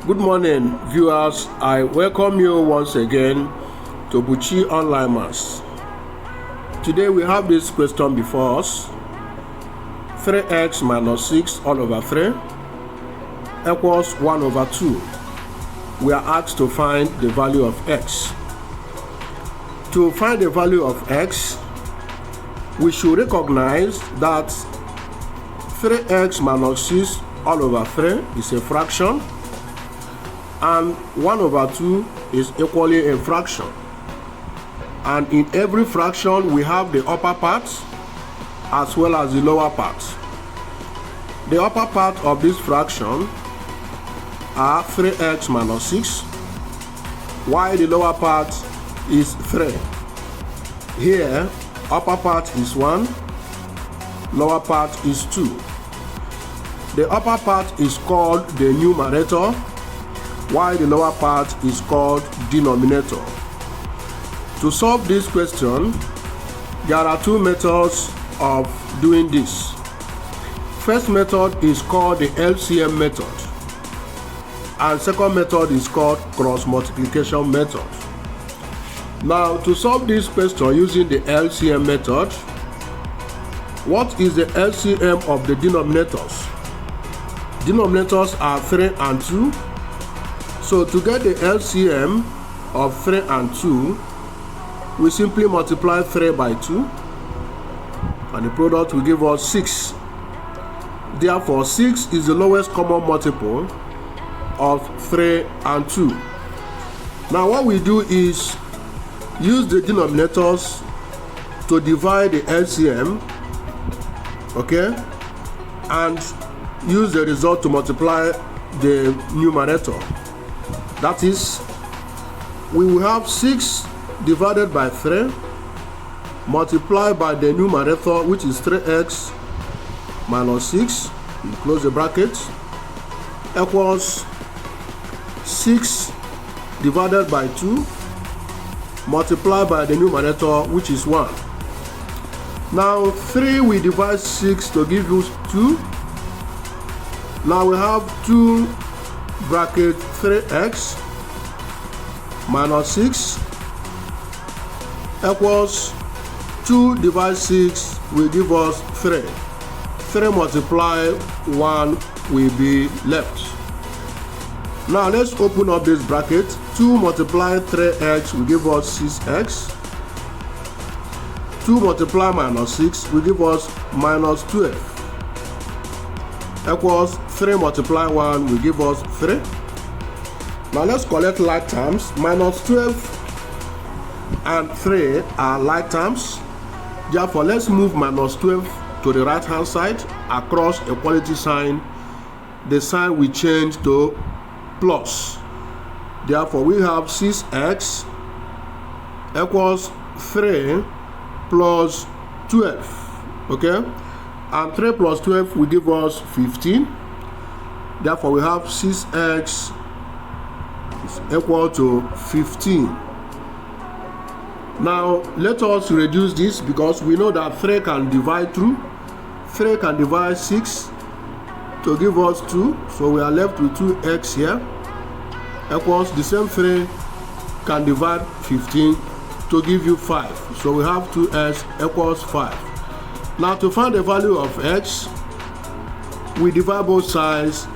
Good morning, viewers. I welcome you once again to Buchi Online Maths. Today we have this question before us. 3x minus 6 all over 3 equals 1 over 2. We are asked to find the value of x. To find the value of x, we should recognize that 3x minus 6 all over 3 is a fraction, and 1 over 2 is equally a fraction. And in every fraction, we have the upper part as well as the lower part. The upper part of this fraction are 3x minus 6, while the lower part is 3. Here, upper part is 1, lower part is 2. The upper part is called the numerator, while the lower part is called denominator. To solve this question, there are two methods of doing this. First method is called the LCM method, and second method is called cross multiplication method. Now, to solve this question using the LCM method, what is the LCM of the denominators? Denominators are 3 and 2. So to get the LCM of 3 and 2, we simply multiply 3 by 2, and the product will give us 6. Therefore, 6 is the lowest common multiple of 3 and 2. Now what we do is use the denominators to divide the LCM, okay, and use the result to multiply the numerator. That is, we will have 6 divided by 3 multiplied by the numerator, which is 3x minus 6, you close the bracket, equals 6 divided by 2 multiplied by the numerator, which is 1. Now 3 we divide 6 to give you 2. Now we have 2 bracket 3x minus 6 equals 2 divided 6 will give us 3. 3 multiply 1 will be left. Now let's open up this bracket. 2 multiply 3x will give us 6x. 2 multiply minus 6 will give us minus 12. Equals 3 multiply 1 will give us 3. Now let's collect like terms. Minus 12 and 3 are like terms. Therefore, let's move minus 12 to the right hand side across equality sign. The sign will change to plus. Therefore, we have 6x equals 3 plus 12. Okay? And 3 plus 12 will give us 15. Therefore, we have 6x is equal to 15. Now, let us reduce this because we know that 3 can divide through. 3 can divide 6 to give us 2. So we are left with 2x here. Equals the same 3 can divide 15 to give you 5. So we have 2x equals 5. Now to find the value of x, we divide both sides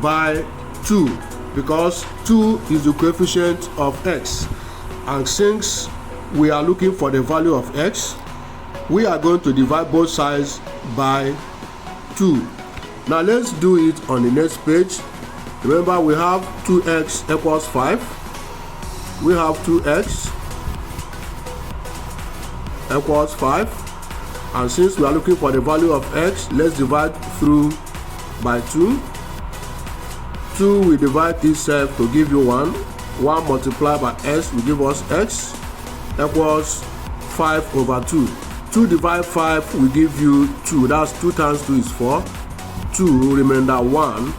by 2 because 2 is the coefficient of x. And since we are looking for the value of x, we are going to divide both sides by 2. Now let's do it on the next page. Remember, we have 2x equals 5. We have 2x equals 5. And since we are looking for the value of x, let's divide through by 2. 2 will divide itself to give you 1. 1 multiplied by x will give us x equals 5 over 2. 2 divided 5 will give you 2. That's 2 times 2 is 4. 2 remainder 1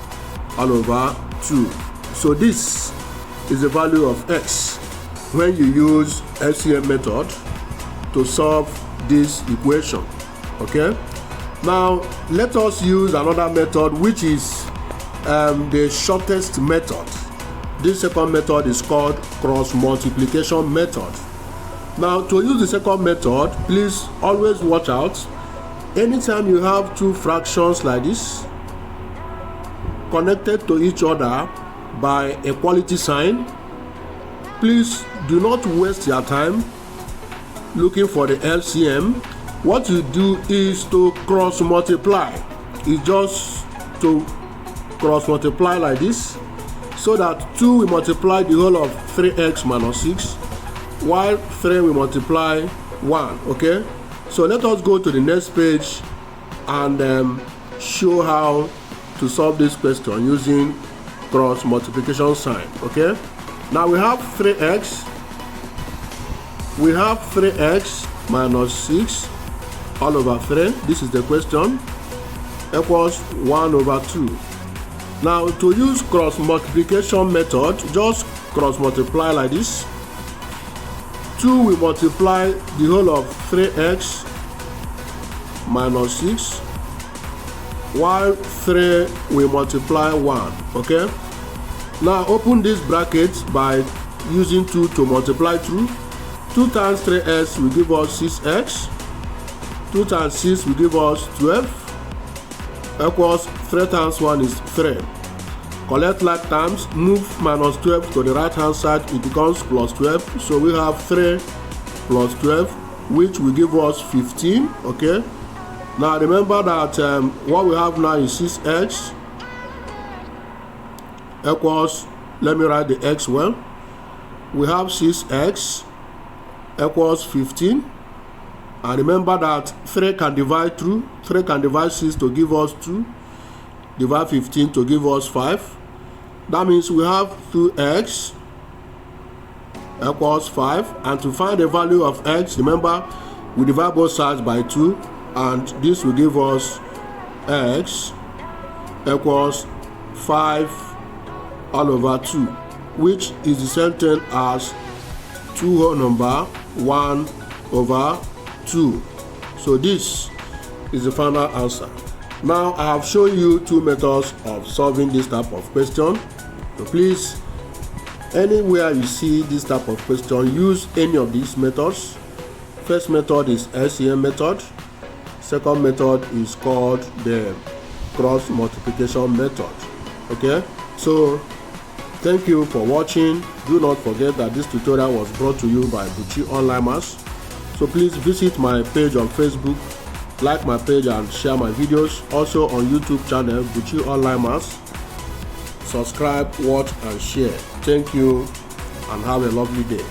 all over 2. So this is the value of x when you use LCM method to solve this equation. Okay, now let us use another method, which is the shortest method. This second method is called cross multiplication method. Now, to use the second method, please always watch out. Anytime you have two fractions like this connected to each other by equality sign, please do not waste your time looking for the LCM. What you do is to cross multiply. It's just to cross multiply like this, so that 2 will multiply the whole of 3x minus 6, while 3 will multiply 1. Okay, so let us go to the next page and show how to solve this question using cross multiplication sign. Okay, now we have 3x minus 6 all over 3. This is the question, equals 1 over 2. Now, to use cross multiplication method, just cross multiply like this. 2 will multiply the whole of 3x minus 6, while 3 will multiply 1. Okay, now open this bracket by using 2 to multiply through. 2 times 3x will give us 6x. 2 times 6 will give us 12, equals 3 times 1 is 3. Collect like terms, move minus 12 to the right hand side, it becomes plus 12. So we have 3 plus 12, which will give us 15. Okay, now remember that what we have now is 6x equals, let me write the x well. We have 6x equals 15. And remember that 3 can divide through. 3 can divide 6 to give us 2. Divide 15 to give us 5. That means we have 2x equals 5. And to find the value of x, remember, we divide both sides by 2. And this will give us x equals 5 all over 2, which is the same thing as 2 whole number 1 over 2. So this is the final answer. Now I have shown you 2 methods of solving this type of question. So please, anywhere you see this type of question, use any of these methods. First method is LCM method. Second method is called the cross multiplication method. Okay, so thank you for watching. Do not forget that this tutorial was brought to you by Buchi Online Maths. So please visit my page on Facebook, like my page and share my videos. Also on YouTube channel Buchi Online Maths. Subscribe, watch and share. Thank you and have a lovely day.